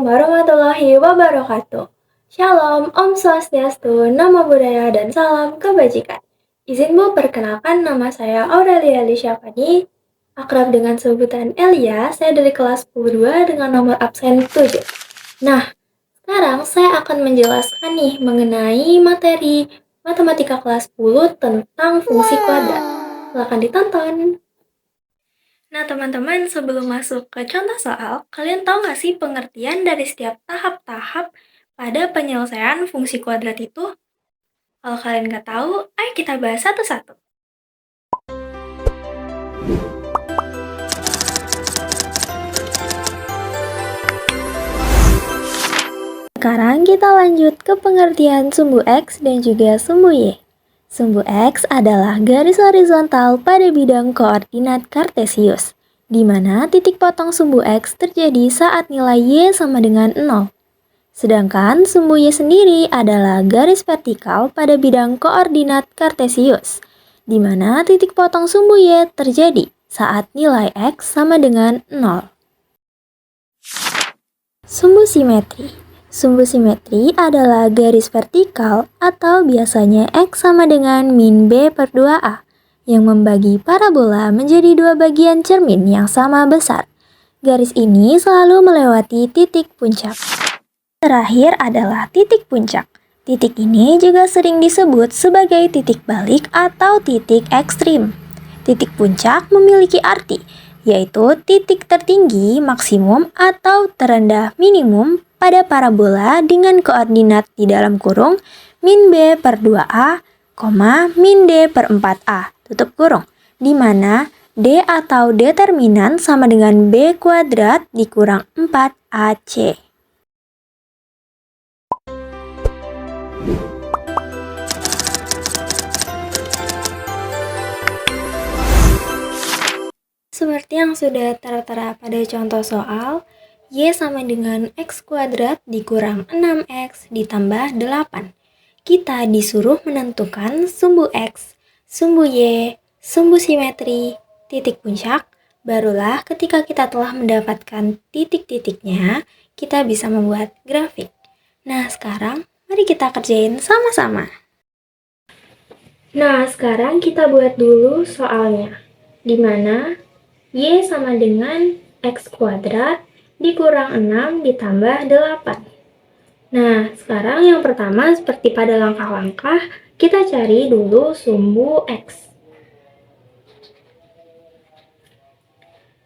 warahmatullahi wabarakatuh. Shalom, Om Swastiastu, Namo Buddhaya, dan salam kebajikan. Izin Bu perkenalkan, nama saya Aurelia Lisyafani, akrab dengan sebutan Elia. Saya dari kelas 2 dengan nomor absen 7. Nah, sekarang saya akan menjelaskan nih mengenai materi matematika kelas 10 tentang fungsi kuadrat. Silahkan ditonton. Nah teman-teman, sebelum masuk ke contoh soal, kalian tahu nggak sih pengertian dari setiap tahap-tahap pada penyelesaian fungsi kuadrat itu? Kalau kalian nggak tahu, ayo kita bahas satu-satu. Sekarang kita lanjut ke pengertian sumbu X dan juga sumbu Y. Sumbu X adalah garis horizontal pada bidang koordinat kartesius, di mana titik potong sumbu X terjadi saat nilai Y sama dengan 0. Sedangkan sumbu Y sendiri adalah garis vertikal pada bidang koordinat kartesius, di mana titik potong sumbu Y terjadi saat nilai X sama dengan 0. Sumbu simetri. Sumbu simetri adalah garis vertikal atau biasanya X sama dengan min B per 2A yang membagi parabola menjadi dua bagian cermin yang sama besar. Garis ini selalu melewati titik puncak. Terakhir adalah titik puncak. Titik ini juga sering disebut sebagai titik balik atau titik ekstrim. Titik puncak memiliki arti, yaitu titik tertinggi maksimum atau terendah minimum pada parabola dengan koordinat di dalam kurung min B per 2A, min D per 4A, tutup kurung, di mana D atau determinan sama dengan B kuadrat dikurang 4AC. Seperti yang sudah tertera pada contoh soal, Y sama dengan X kuadrat dikurang 6X ditambah 8. Kita disuruh menentukan sumbu X, sumbu Y, sumbu simetri, titik puncak. Barulah ketika kita telah mendapatkan titik-titiknya, kita bisa membuat grafik. Nah, sekarang mari kita kerjain sama-sama. Nah, sekarang kita buat dulu soalnya, di mana Y sama dengan X kuadrat dikurang 6 ditambah 8. Nah, sekarang yang pertama seperti pada langkah-langkah, kita cari dulu sumbu X.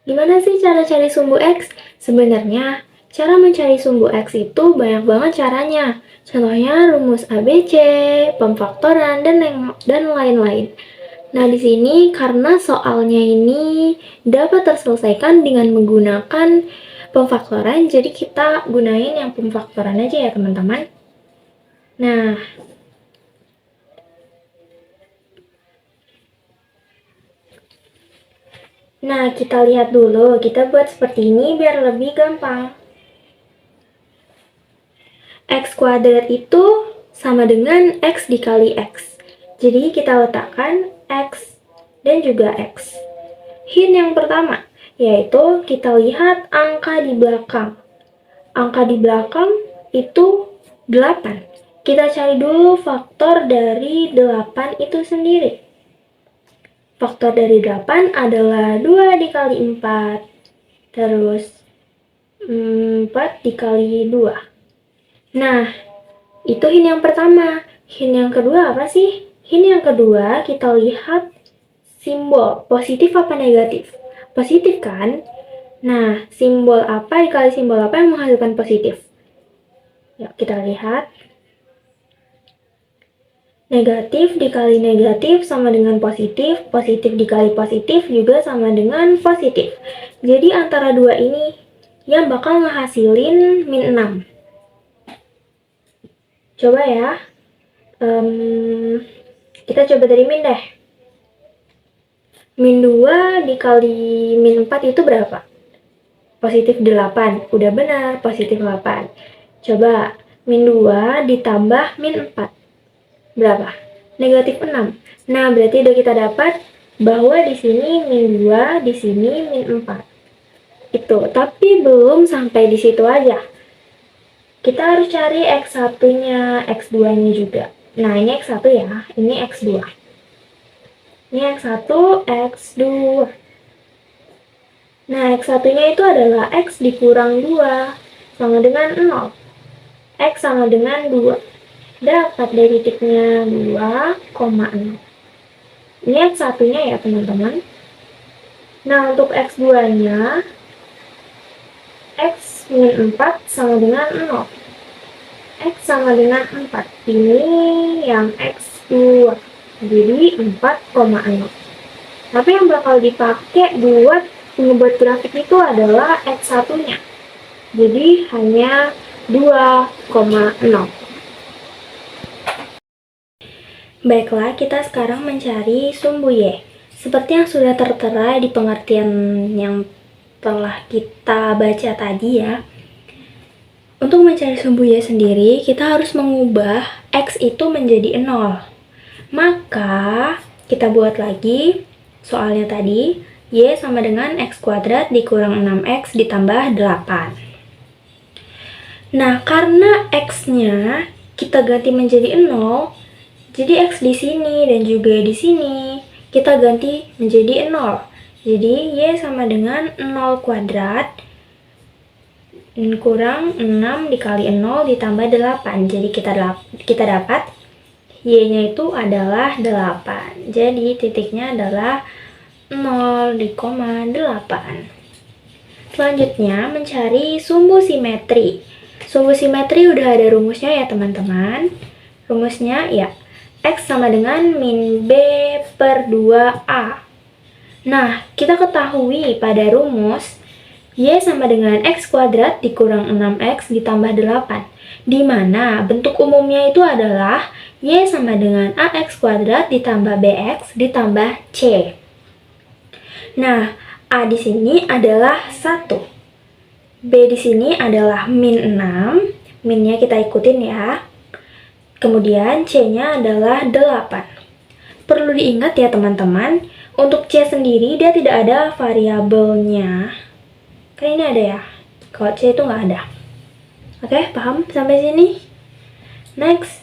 Gimana sih cara cari sumbu X? Sebenarnya, cara mencari sumbu X itu banyak banget caranya. Contohnya rumus ABC, pemfaktoran, dan lain-lain. Nah, di sini karena soalnya ini dapat terselesaikan dengan menggunakan pemfaktoran, jadi kita gunain yang pemfaktoran aja ya teman-teman. Nah, kita lihat dulu, kita buat seperti ini biar lebih gampang. X kuadrat itu sama dengan X dikali X. Jadi kita letakkan X dan juga X. Hint yang pertama, yaitu kita lihat angka di belakang. Angka di belakang itu 8. Kita cari dulu faktor dari 8 itu sendiri. Faktor dari 8 adalah 2 dikali 4, terus 4 dikali 2. Nah, itu hint yang pertama. Hint yang kedua apa sih? Hint yang kedua kita lihat simbol, positif apa negatif? Positif kan? Nah, simbol apa dikali simbol apa yang menghasilkan positif? Yuk kita lihat. Negatif dikali negatif sama dengan positif, positif dikali positif juga sama dengan positif. Jadi antara dua ini yang bakal ngehasilin min 6. Coba ya, kita coba dari min deh. Min 2 dikali min 4 itu berapa? Positif 8, udah benar, positif 8. Coba, min 2 ditambah min 4. Berapa? Negatif 6. Nah, berarti udah kita dapat bahwa di sini min 2, di sini min 4. Itu, tapi belum sampai di situ aja. Kita harus cari X1-nya, X2-nya juga. Nah, ini X1 ya, ini X2. Ini X1, X2. Nah, X1-nya itu adalah X dikurang 2, sama dengan 0. X sama dengan 2. Dapat dari titiknya 2,0. Ini X1-nya ya, teman-teman. Nah, untuk X2-nya, X min 4 sama dengan 0. X sama dengan 4. Ini yang X2. Jadi 4,0. Tapi yang bakal dipakai buat membuat grafik itu adalah X1-nya. Jadi hanya 2,0. Baiklah, kita sekarang mencari sumbu Y. Seperti yang sudah tertera di pengertian yang telah kita baca tadi ya. Untuk mencari sumbu Y sendiri, kita harus mengubah X itu menjadi 0. Maka, kita buat lagi soalnya tadi, Y sama dengan X kuadrat dikurang 6X ditambah 8. Nah, karena X-nya kita ganti menjadi 0, jadi X di sini dan juga di sini kita ganti menjadi 0. Jadi, Y sama dengan 0 kuadrat kurang 6 dikali 0 ditambah 8. Jadi, kita dapat Y-nya itu adalah 8. Jadi, titiknya adalah 0,8. Selanjutnya, mencari sumbu simetri. Sumbu simetri udah ada rumusnya ya teman-teman. Rumusnya ya, X sama dengan min B per 2A. Nah, kita ketahui pada rumus, Y sama dengan X kuadrat dikurang 6X ditambah 8. Di mana bentuk umumnya itu adalah Y sama dengan AX kuadrat ditambah BX ditambah C. Nah, A di sini adalah 1. B di sini adalah min 6. Minnya kita ikutin ya. Kemudian C-nya adalah 8. Perlu diingat ya teman-teman, untuk C sendiri dia tidak ada variabelnya. Kan ini ada ya. Kalau C itu nggak ada. Oke, paham sampai sini? Next.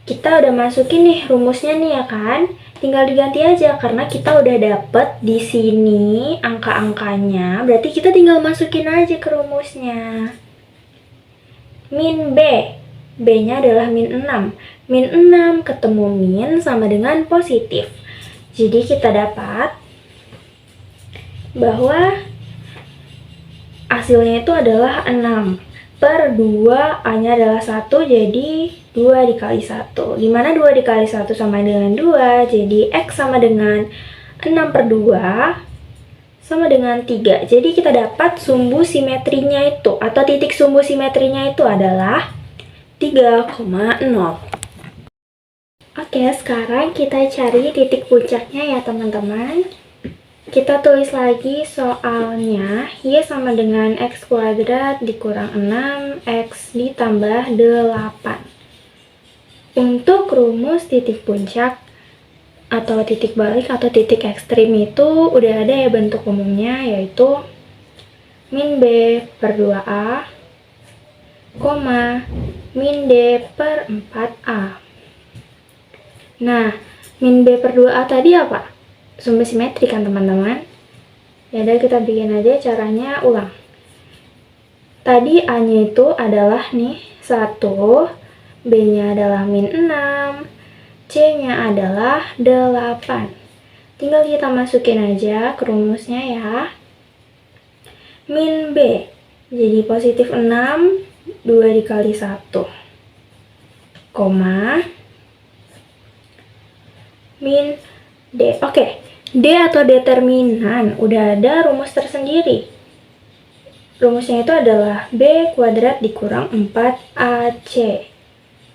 Kita udah masukin nih rumusnya nih ya kan? Tinggal diganti aja karena kita udah dapet di sini angka-angkanya. Berarti kita tinggal masukin aja ke rumusnya. Min B. B-nya adalah min 6. Min 6 ketemu min sama dengan positif. Jadi kita dapat bahwa hasilnya itu adalah 6 per 2, A-nya adalah 1, jadi 2 dikali 1. Dimana 2 dikali 1 sama dengan 2, jadi X sama dengan 6 per 2 sama dengan 3. Jadi kita dapat sumbu simetrinya itu, atau titik sumbu simetrinya itu adalah 3,0. Oke, sekarang kita cari titik puncaknya ya teman-teman. Kita tulis lagi soalnya, Y sama dengan X kuadrat dikurang 6X ditambah 8. Untuk rumus titik puncak atau titik balik atau titik ekstrim itu udah ada ya bentuk umumnya, yaitu min B per 2A, min D per 4A. Nah, min B per 2A tadi apa? Sumbu simetri kan teman-teman. Ya udah kita bikin aja caranya ulang. Tadi A-nya itu adalah nih 1, B-nya adalah min 6, C-nya adalah 8. Tinggal kita masukin aja ke rumusnya ya. Min B jadi positif 6, 2 dikali 1, koma, min D. Oke, D atau determinan udah ada rumus tersendiri. Rumusnya itu adalah B kuadrat dikurang 4AC.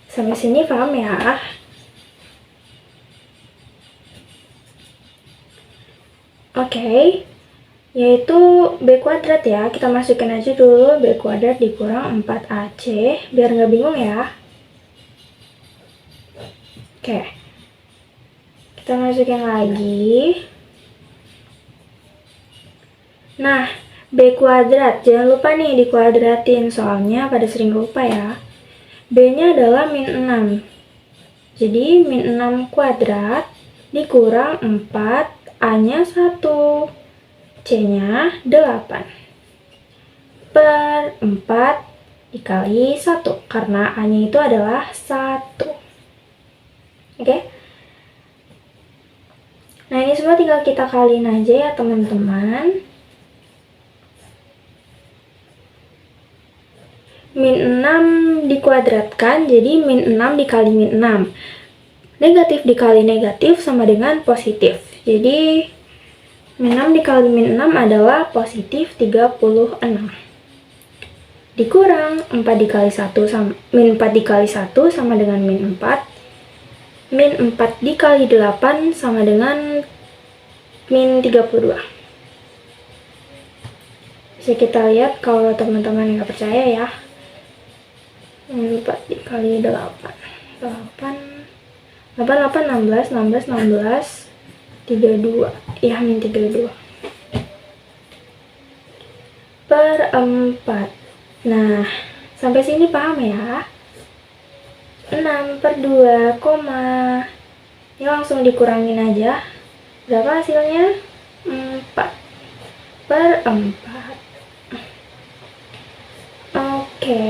Sampai sini paham ya? Oke, yaitu B kuadrat ya. Kita masukin aja dulu B kuadrat dikurang 4AC biar nggak bingung ya. Oke. Kita masukin lagi. Nah, B kuadrat. Jangan lupa nih dikuadratin, soalnya pada sering lupa ya. B-nya adalah min 6. Jadi min 6 kuadrat dikurang 4, A-nya 1, C-nya 8. Per 4 dikali 1, karena A-nya itu adalah 1. Oke? Nah, ini semua tinggal kita kaliin aja ya teman-teman. Min 6 dikuadratkan, jadi min 6 dikali min 6. Negatif dikali negatif sama dengan positif. Jadi, min 6 dikali min 6 adalah positif 36. Dikurang 4 dikali 1 sama, min 4 dikali 1 sama dengan min 4. Min 4 dikali 8 sama dengan min 32. Bisa kita lihat kalau teman-teman nggak percaya ya. 4 dikali 8 16 32 ya, min 32 per 4. Nah, sampai sini paham ya? 6 per 2, ini langsung dikurangin aja. Berapa hasilnya? 4 per 4. Oke.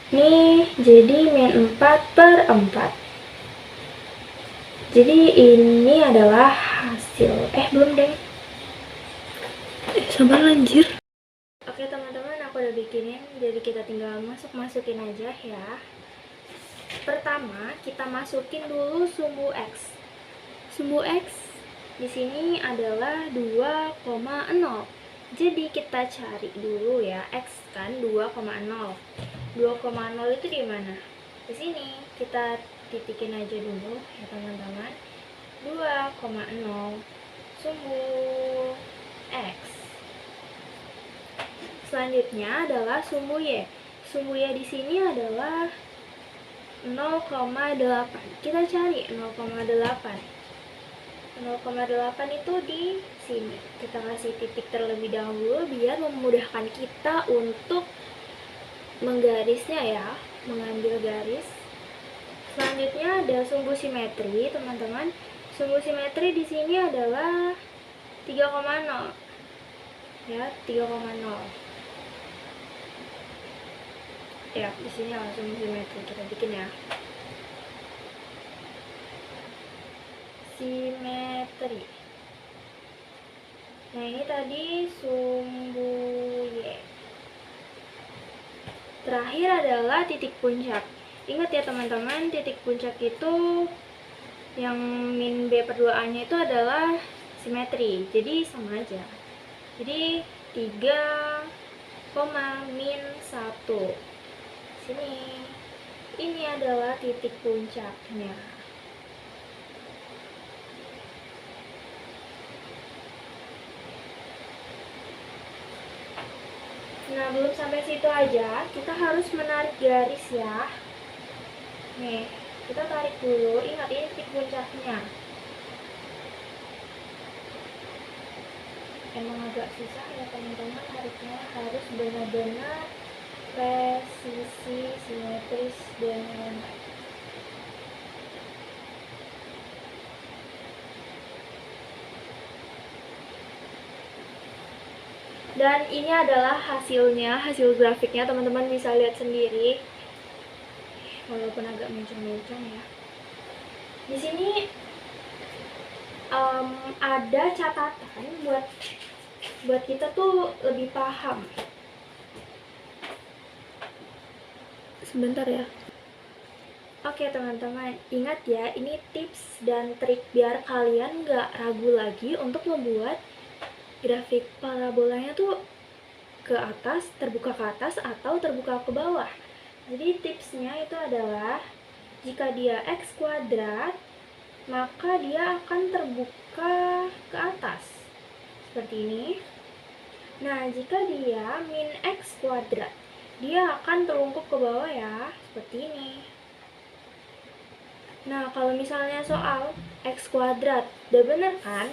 Nih, jadi min 4 per 4. Jadi ini adalah hasil. Belum deh. Sabar lanjir. Oke teman-teman, aku udah bikinin. Jadi kita tinggal masukin aja ya. Pertama, kita masukin dulu sumbu X. Sumbu X di sini adalah 2,0. Jadi kita cari dulu ya, X kan 2,0. 2,0 itu di mana? Di sini. Kita titikin aja dulu ya teman-teman. 2,0 sumbu X. Selanjutnya adalah sumbu Y. Sumbu Y di sini adalah 0,8. Kita cari 0,8. 0,8 itu di sini. Kita kasih titik terlebih dahulu biar memudahkan kita untuk menggarisnya ya, mengambil garis. Selanjutnya ada sumbu simetri, teman-teman. Sumbu simetri di sini adalah 3,0. Ya, 3,0. Ya, di sini langsung simetri kita bikin ya. Simetri. Nah, ini tadi sumbu Y. Terakhir adalah titik puncak. Ingat ya teman-teman, titik puncak itu yang min B per 2A-nya itu adalah simetri. Jadi sama aja. Jadi 3, min 1. Sini. Ini adalah titik puncaknya. Nah, belum sampai situ aja, kita harus menarik garis ya. Nih, kita tarik dulu. Ingat, ini titik puncaknya. Emang agak susah ya teman-teman, tariknya harus benar-benar presisi, simetris, dan lain-lain. Dan ini adalah hasilnya, hasil grafiknya, teman-teman bisa lihat sendiri. Walaupun agak mencong-mencong ya. Di sini ada catatan buat kita tuh lebih paham. Sebentar ya. Oke teman-teman, ingat ya, ini tips dan trik biar kalian gak ragu lagi untuk membuat grafik parabolanya tuh ke atas, terbuka ke atas, atau terbuka ke bawah. Jadi tipsnya itu adalah jika dia X kuadrat, maka dia akan terbuka ke atas seperti ini. Nah, jika dia min X kuadrat, dia akan terungkup ke bawah ya, seperti ini. Nah, kalau misalnya soal X kuadrat, udah bener kan?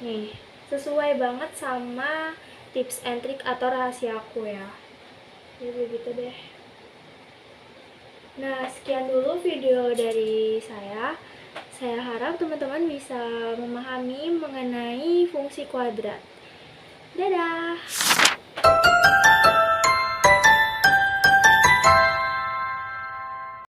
Nih, sesuai banget sama tips and trick atau rahasia aku ya. Jadi begitu deh. Nah, sekian dulu video dari saya. Saya harap teman-teman bisa memahami mengenai fungsi kuadrat. Dadah!